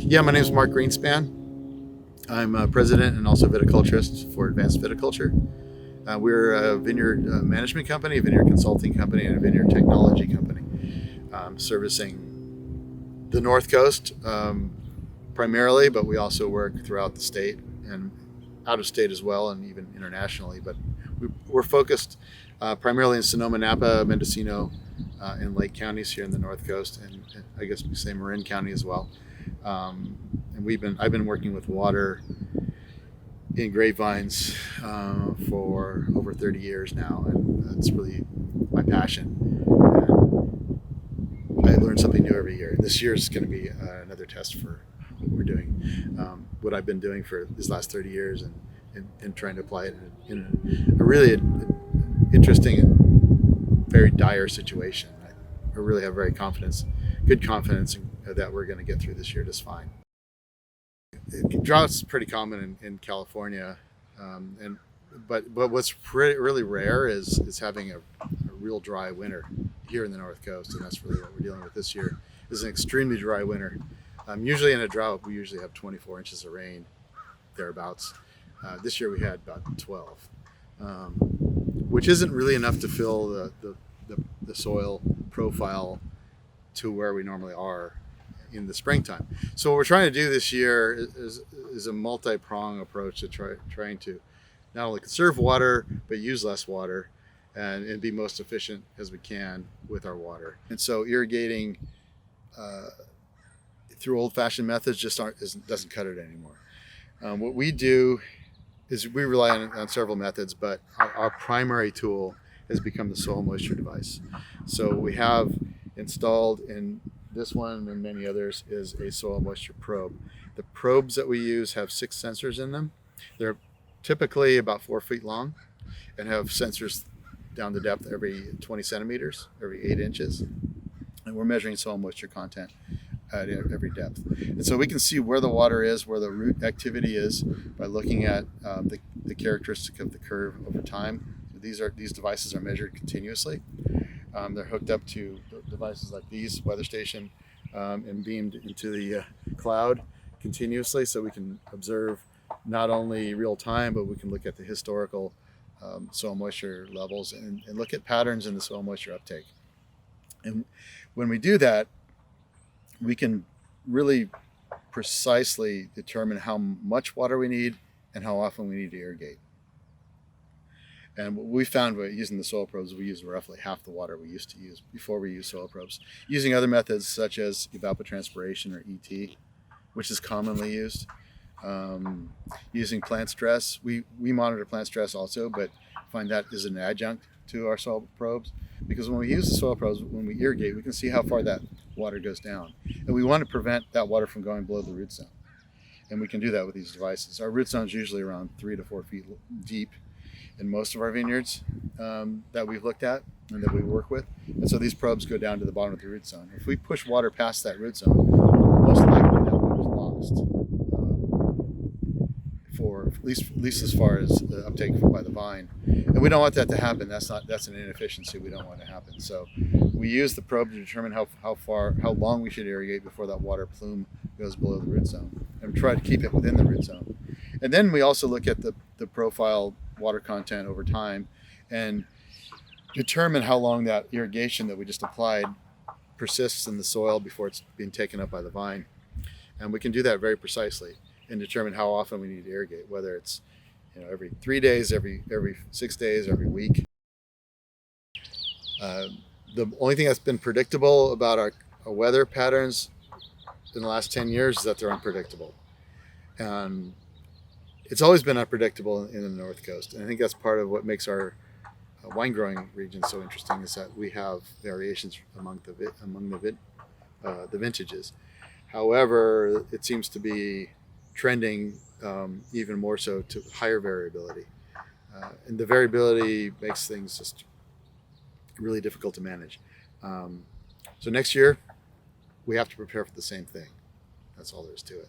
Yeah, my name is Mark Greenspan. I'm president and also viticulturist for Advanced Viticulture. We're a vineyard management company, a vineyard consulting company, and a vineyard technology company, servicing the North Coast primarily, but we also work throughout the state and out of state as well, and even internationally. But we're focused primarily in Sonoma, Napa, Mendocino, and Lake counties here in the North Coast, and I guess we say Marin County as well. And I've been working with water in grapevines for over 30 years now, and that's really my passion. And I learn something new every year. And this year is going to be another test for what we're doing, what I've been doing for these last 30 years, and trying to apply it in a really interesting and very dire situation. I really have good confidence that we're going to get through this year just fine. Drought's pretty common in California, but what's really rare is having a real dry winter here in the North Coast, and that's really what we're dealing with this year. Is an extremely dry winter. Usually in a drought, we usually have 24 inches of rain, thereabouts. This year we had about 12, which isn't really enough to fill the soil profile to where we normally are in the springtime. So what we're trying to do this year is a multi-prong approach to trying to not only conserve water, but use less water and be most efficient as we can with our water. And so irrigating through old-fashioned methods doesn't cut it anymore. What we do is we rely on several methods, but our primary tool has become the soil moisture device. So we have installed in this one and many others is a soil moisture probe. The probes that we use have 6 sensors in them. They're typically about 4 feet long and have sensors down the depth every 20 centimeters, every 8 inches. And we're measuring soil moisture content at every depth. And so we can see where the water is, where the root activity is by looking at the characteristic of the curve over time. These devices are measured continuously. They're hooked up to devices like these, weather station, and beamed into the cloud continuously, so we can observe not only real time, but we can look at the historical soil moisture levels and look at patterns in the soil moisture uptake. And when we do that, we can really precisely determine how much water we need and how often we need to irrigate. And what we found by using the soil probes, we use roughly half the water we used to use before we used soil probes. Using other methods such as evapotranspiration or ET, which is commonly used. Using plant stress, we monitor plant stress also, but find that is an adjunct to our soil probes. Because when we use the soil probes, when we irrigate, we can see how far that water goes down. And we want to prevent that water from going below the root zone. And we can do that with these devices. Our root zone is usually around 3 to 4 feet deep in most of our vineyards that we've looked at and that we work with. And so these probes go down to the bottom of the root zone. If we push water past that root zone, most likely that water is lost for at least as far as the uptake by the vine. And we don't want that to happen. That's an inefficiency we don't want to happen. So we use the probe to determine how long we should irrigate before that water plume goes below the root zone, and try to keep it within the root zone. And then we also look at the profile water content over time and determine how long that irrigation that we just applied persists in the soil before it's being taken up by the vine. And we can do that very precisely and determine how often we need to irrigate, whether it's every 3 days, every 6 days, every week. The only thing that's been predictable about our weather patterns in the last 10 years is that they're unpredictable. And it's always been unpredictable in the North Coast. And I think that's part of what makes our wine growing region so interesting, is that we have variations among the vintages. However, it seems to be trending even more so to higher variability. And the variability makes things just really difficult to manage. So next year, we have to prepare for the same thing. That's all there is to it.